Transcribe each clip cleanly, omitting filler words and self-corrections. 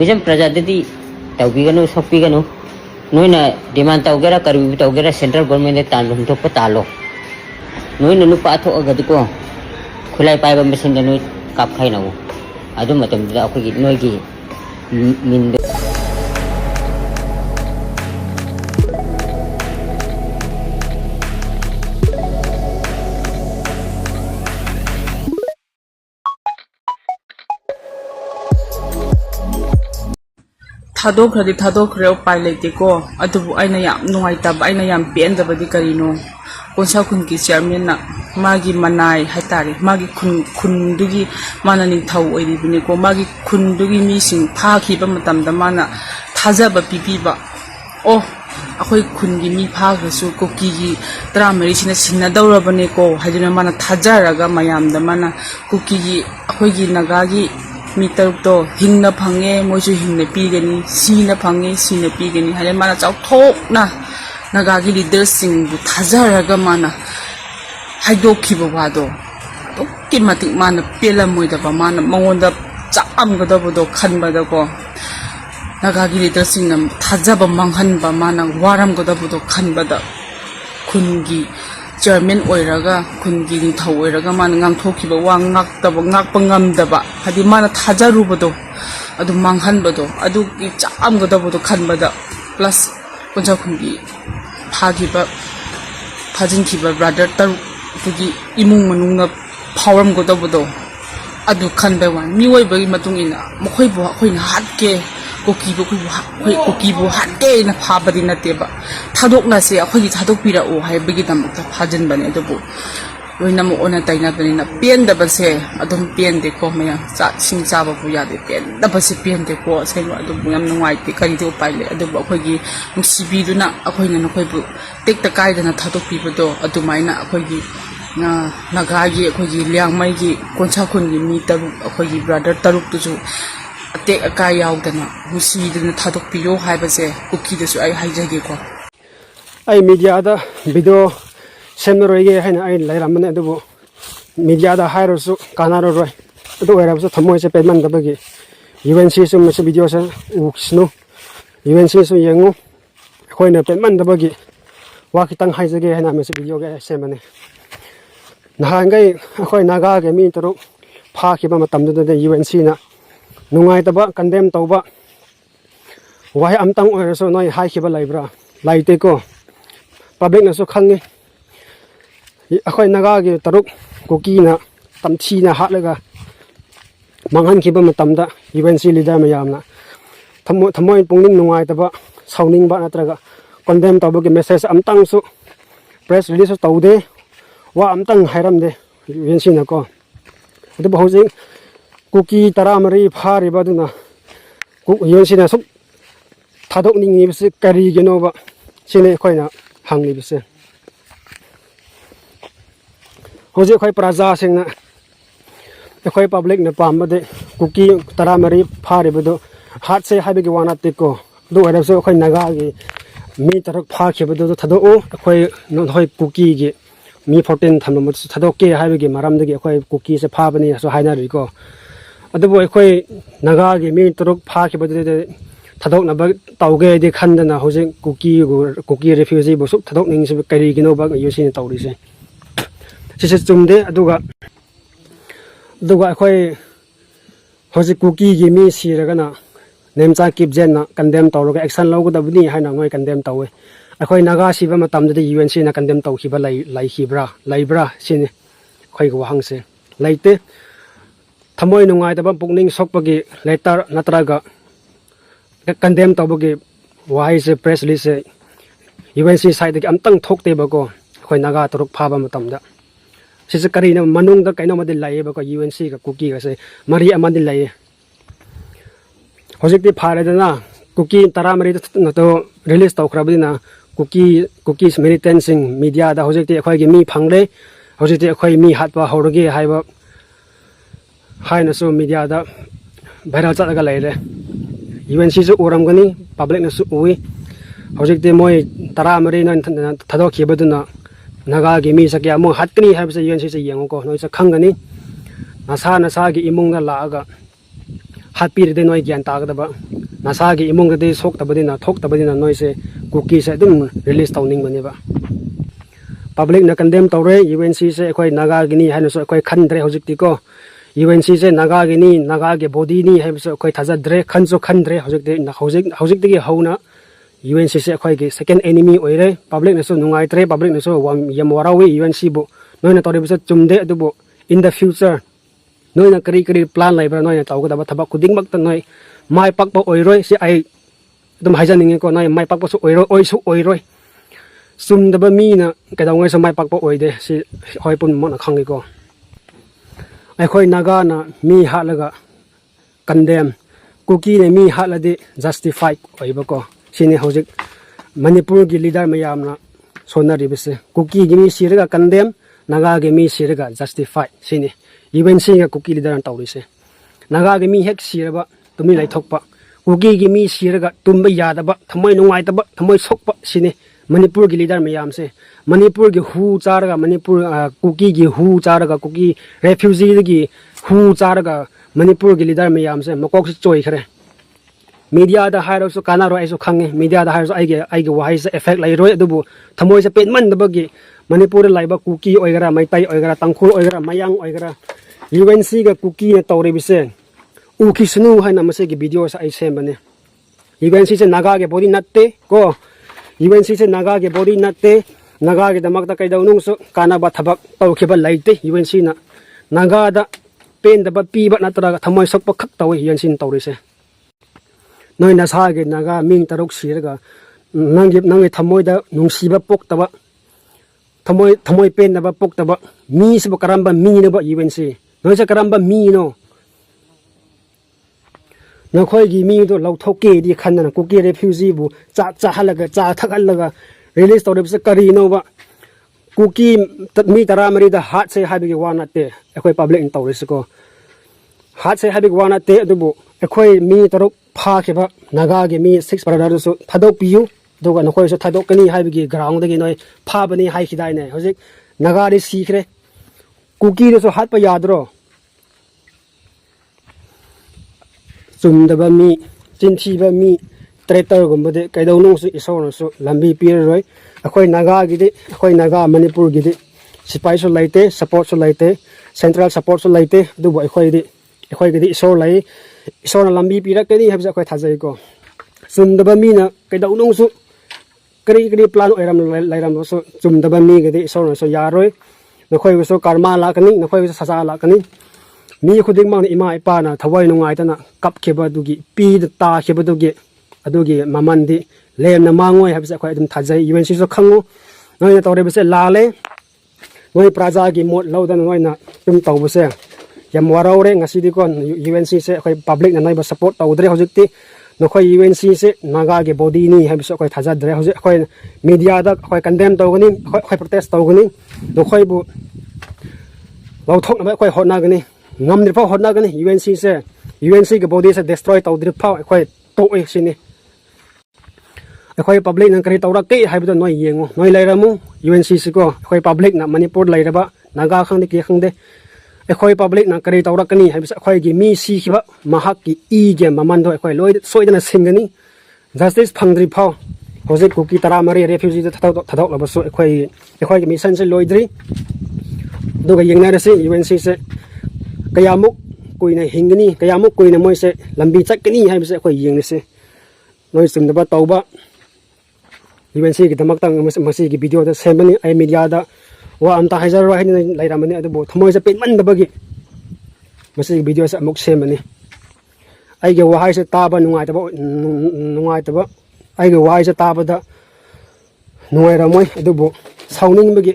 Isang prajadati taubigano sopigano noina demand taugera karbi taugera central government tanlum to patalo noina nu patho agadi ko khulai paiba machine da noi kap khai nawo adu matam da akhoi noigi min Thadokre thadokre pilot ko adubu aina yam nuaitab aina yam pendabadi karino konsa kun ki chairman na magi manai haitari magi kundugi mana ning thau oiribini ko magi kundugi mi sing phakhiba matamda mana thajaba pipiba o akhoi kungi mi phagresu Kuki gi tramari sina singna daurabane ko hajina mana thajaraga mayamda mana Kuki gi akhoi gi Naga gi Mitar to hingna phange moju hingna pigani sina phange sina pigani hale mana chau thok na Naga gi leader sing bu thajaraga mana haidokhiba wado tokki matik mana pela moida ba mana mangonda cham gada bodo khanba da ko Naga gi leader sing nam thajaba manghan ba mana waram gada bodo khanba da kungi chairman oiraga kungi ni thau oiraga man ngang thokhiba wa ngaktaba ngakpa ngamdaba hadi mana thajarubado adu manghanbado adu ki chamgadabado khanbada plus konja kungi phagiba phajinkiba brother taru tugi imung manungna phawram godabado adu khanbe wan miwoi bagi matungina mokhoi bo khoina hatke Kuki bu hatke na phabadi nateba thadokna se akhoi thadokpirako haibagi damta phajan bane adubu loina mo ona taina bane na pendaba se adum pende ko maya sing chaba bu yade pendaba se pende ko selo adubu yam nungai ti kari de upai le adubu akhoi gi musibiduna akhoi na akhoi bu tekta kaidana thadokpibado adumaina akhoi gi na Naga gi akhoi gi liangmai gi koncha khun gi mi taruk akhoi gi brother taruk tu Atek akai yaudana musidana thadokpiyo haibase Kuki dasu ai haijage ko ai media da video semroige haina ai lairamane adubu media da hairosu kanaro roi adu erabusu thamoi se payment dabagi UNC su mase video sa uksnu UNC su yengu khoina payment dabagi wa kitang haijage haina mase video ge semane nahangai khoi Naga ge mi turu pha khiba matam da UNC na nungai taba condemn tauba wai amtang oiraso noi haikhre laibra laite ko public na so khangi akhoi Naga gi taruk Kuki na tamsi na hatlaga manghan khiba matamda UNC leader mayamna thamoi pungning nungai taba sauning ba natraga condemn tauba gi message amtang su press release taude wa amtang hairamde UNC na ko adu bahujing Kuki taramari phari baduna yonsina suk thadok ningi bise karigi no ba sine khoina hangli bise hoje khoi praja singna khoi public na pambade Kuki taramari phari badu hat se habi gi wana tiko do era so khoi Naga gi mi tarak pha khebadu thado o khoi no khoi Kuki gi mi 14 thammo thadokke habi gi maram de khoi Kuki se pha bani so haina ri ko adubu akhoi Naga gi mi turuk pha khibade thadok na ba tauge de khandana hoje Kuki refugee bo suk thadok ning se Keigino ba yusin tawri se se chumde aduga akhoi hoje Kuki gi mi siraga na nemcha kipjen na condemn tawroga action lawgadabni haina ngoi condemn tawe akhoi Naga siba matam de UNC na condemn tawkhiba laibra sine khoi go hangse laite thamoi nungai taba pukning sokpagi letter natraga condemn tawbagi wai se press release UNC side gi amtang thokte bago khoi Naga turuk phaba matamda sise karina manung da kaino made lai ba ko UNC ka Kuki ga se mari amadi lai hojikti phare dana Kuki taramari to release tawkrabina Kuki's militancing media da hojikti khoi gi mi phangle hojikti khoi mi hatpa horoge haiba haina so media da viral chataga laire UNC su uramgani public na su ui hojikte moi taramari na thadokkhibaduna Naga gi mi sakya mo hatkani habse UNC se yengo ko noi sa khangani nasa gi imung na laaga hatpirde noi gyan tagdaba nasagi imungde soktabadina thoktabadina noise Kuki se dum release tawning maniba public na condemn tawre UNC se ekhoi naga gini haino so ekhoi khandre hojikti ko UNC se naga gini naga ge body ni haib so ekhoi thajadre khanso khandre hojikti gi hauna UNC se ekhoi ge second enemy oire public na so nungai tre public na so yam warawi UNC bu noina tawre bisa chumde adubu in the future noina kari plan laibra noina tawgada thabak kuding mak ta noi mai pakpa oiroi se ai dum haijaninge ko noi mai pakpa so oiroi oisu oiroi sumdaba mi na kadawngai so mai pakpa oide si hoipun mo na khangi ko ai khoi naga na mi halaga condemn Kuki ne mi halade justify oiba ko sine hojik Manipur gi leader mayam na sonari bise Kuki gi mi siraga condemn naga gi mi siraga justify sine even singa Kuki leader an tawrise naga gi mi hek siraba tumi lai thokpa Kuki gi mi siraga tumba yadaba thamoi nungai taba thamoi sokpa sine Manipur gi leader mayam se Manipur gi hu charaga Manipur Kuki gi hu charaga Kuki refugee gi hu charaga Manipur gi leader mayam se makok se choi khare media da hairo so kanaro ai so khange media da hairo so ai ge wahai se effect lai roi adubu thamoi se penman dabagi Manipur laiba Kuki oigara maitai oigara tangkhul oigara mayang oigara UNC ga Kuki ne tawre bise ukhisnu haina mase gi video sa ai sembane UNC se naga ge body natte ko UNC se naga ge body natte naga ge damak ta kaidawnung so kanaba thabak tawkhiba laite UNC na naga da pen da piba natra thamoi sokpa khak tawi UNC tawre se noi na sa ge naga ming tarok siraga nangi thamoi da nungsiba poktaba thamoi pen da poktaba mi se karamba mi ne ba UNC noi se karamba mi no nakhoi gi mi do lauthoke di khanna Kuki refugee bu cha halaga cha thakalaga release tawre se kari no ba Kuki mi taramari da hat se habi wana te ekhoi public in tawre se ko hat se habi wana te adubu ekhoi mi tarok pha kheba naga ge mi 6 brother so thadokpiu doga nakhoi so thadokani habi gi ground gi noi pha bani hai khidai ne hojik naga ri sikhre Kuki so hat pa yadro sumdaba mi chinchiba mi traitor gumbade kaidawnu su isawno su lambi pir roi akhoi naga gi de akhoi naga Manipur gi de sipai so laite support so laite central support so laite dubu akhoi gi de isor lai isona lambi pira kani habja akhoi thajai ko sumdaba mi na kaidawnu su kari plan oiram lairam so sumdaba mi gi de isawno so yaroi nakhoi so karma la kani nakhoi so saja la kani mi khuding mang ima ipa na thawai nungai tana kap kheba dugi pi da ta kheba dugi adugi mamandi lem na mangoi habsa khoi adum thajai UNC so khangu noi na tawre bese lale noi praja gi mot laudan noi na tum tawbse yam waraure ngasi di kon UNC se khoi public na noi ba support tawdre hojikti no khoi UNC se naga ge body ni habsa khoi thaja dre hojik khoi media da khoi condemn tawgani khoi protest tawgani no khoi bu lauthok na khoi hotna gani ngam dir phaw hotna gani UNC ge body se destroy taw dir phaw khoi to e sini khoi public nang kari tawra ke haibdo noi yengo noi lairamu UNC se ko khoi public na Manipur lairaba naga khangde ke khangde khoi public na kari tawra kani haibsa khoi gi mi si khiba mahak ki e ge maman do khoi loi soidana singani justice phangdri phaw hojik Kuki taramari refugee da thadok labaso khoi gi mission se loidri doga yengna rase UNC se kayamuk kuina hingani kayamuk kuina moi se lambi chakani haibse khoi yengne se noi sumdaba tawba UNC gi damak tang masi gi video da semani ai media da wa amta hajar ro hin lairamani adu bo thmoi se penman dabagi masi gi video se amuk semani ai ge wahai se taba nungai taba ai ge wahai se taba da nungai ramoi adu bo sauning bagi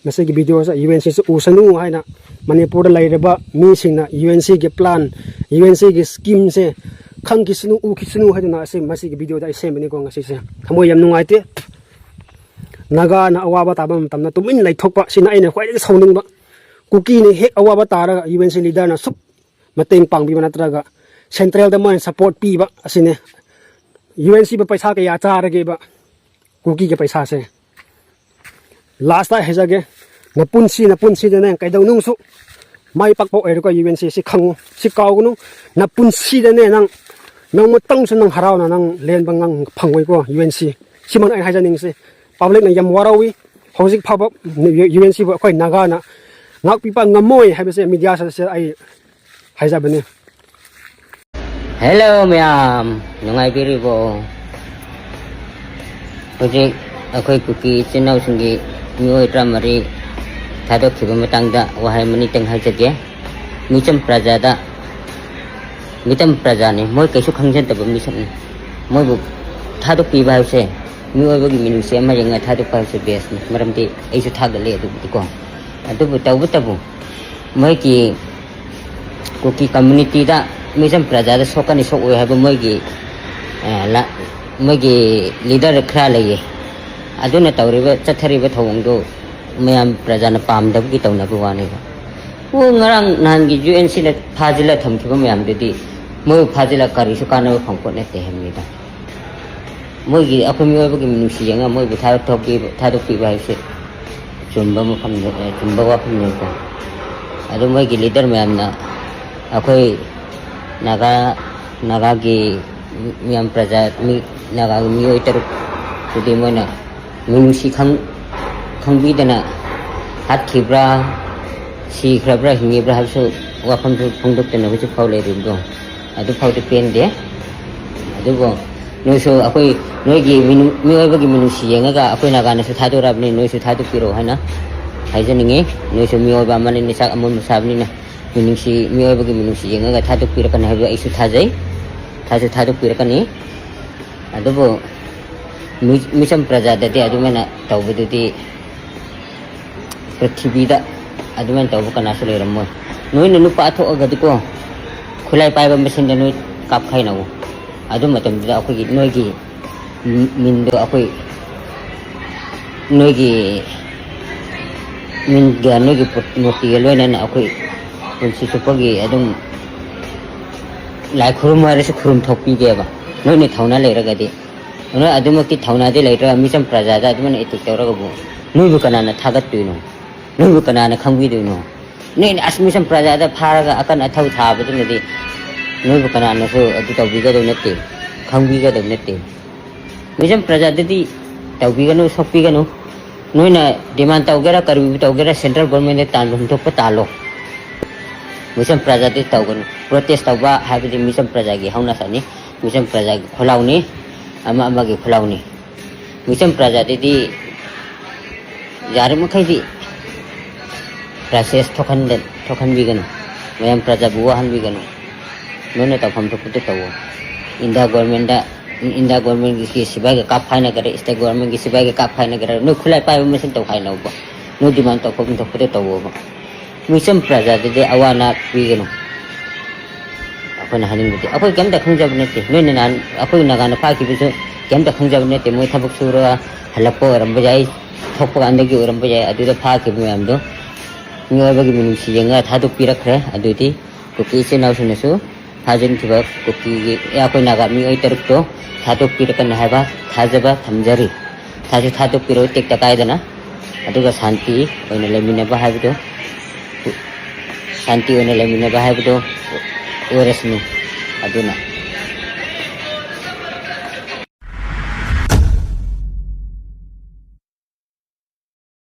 masi gi video se UNC se usanu haina Manipur da lairaba mi singna UNC ge plan UNC ge scheme se khang kisnu u kisnu haduna se masi gi video da semani ko ngasi se thmoi yam nungai te naga na awaba tabam tamna tumin lai thokpa sina aina khwai sauning ba Kuki ni hek awaba tara UNC leader na sup mateng pangbi manatraga central da man support pi ba asine UNC ba paisa ka ya chara ge ba Kuki ge paisa se last ta hejage na punsi de na kaidawnung su mai pak po er ko UNC si khangu si kaugnu na punsi da ne nang matang sun nang harau na nang len bangang phangoi ko UNC simon ai hajaning se public na yam warawi hojik phaba UNC bo koi naga na ngak pipa ngamoi ha se media sa se ai hajabane hello mayam nungai biri bo hojik akhoi kuki chenau singi mioi tramari thadokte matangda wahai mani teng hajage micham prajada mitam prajani moi kaisu khangjan tab misam moi bu thadokpiba hause mioi bagi minu se ma yanga thadokpa se bes maramti aisu thagale adu ko adu bu tabu moi ki kuki community da misam prajada sokani sokoi haba moi ki moi ki leader khra laye aduna tawriba chathariba thawangdo mayam prajana pamdab ki tawna buwani wo ngarang nan gi UNC na phajila thamkiba mayam dedi moi phajila kari su kana phangko ne te hemni da moi gi akhumi oba gi minusi yanga moi bu thadokpi ba se chumba mo pham ne chumba wa pham ne ko adu moi gi leader mayam na akhoi naga gi mayam praja mi naga mi oi taru tudi moi na minusi khangbi-dana hajikfao sikhra hingibra habsu wafam phongdok-tana hajikfao leiribdo adu phaude pende adu bo noisu akoi noigi mioi-bagi minusi yengaga akoi nagana su thadorabni noisu thadokpiro haina haijaninge noisu mioi-ba amani ni sak amon musabni na minusi mioi-bagi minusi yengaga thadokpirakana habu aisu thajai thadokpirakani adu bo misam prajadati adu mena tawbududi prithibida aduman tawu kana sule rammo noi nu pa tho agadiko khulai pai ba machine da noi kap khai nawo adu matam da akoi noi gi min do akoi noi gi min ga noi gi moti lo na akoi kunsi supagi adum lai khurum mare su khurum thokpi ge ba noi ne thauna le raga de noi adumakti thauna de leira misam prajada aduman etik tawraga bu noi bu kana na thagat tuino noi bu kana na khangbi duino nei asmisam prajada pharaga akan athau thaba dunadi noi bu kana na so adu tawbiga do nette khangbi ga do nette misam prajada di tawbiga no sokpiga no noi na demand tawgera karbi tawgera central government tan lum thok patalo misam prajada tawgon protest tawba habidi misam prajagi hauna sani misam prajagi kholauni ama amagi kholauni misam prajada di yar makai di process thokan bigano mayam praja buahan bigano nona tafam to pute tawo inda government ki sibai ka phaina gare state government ki sibai ka phaina gare no khulai pai machine to phaina ba no demand to pum to pute tawo ba misam praja de awana bigano apana haning de apoi kam da khangjab ne te no nan apoi naga na pha ki bisu kam da khangjab ne te moi thabak sura halappo ramba jai thokpa andagi ramba jai adu da pha ki mayam do mioi-bagi minusi yenga thadokpirakre adudi kuki chenau sunasu thajin kiba kuki akoi naga mioi taruk to thadokpirakan haba thajaba thamjari thadokpiro tekta kaidana aduga shanti oina lepminabagi habido shanti oina lepminabagi habido oresnu aduna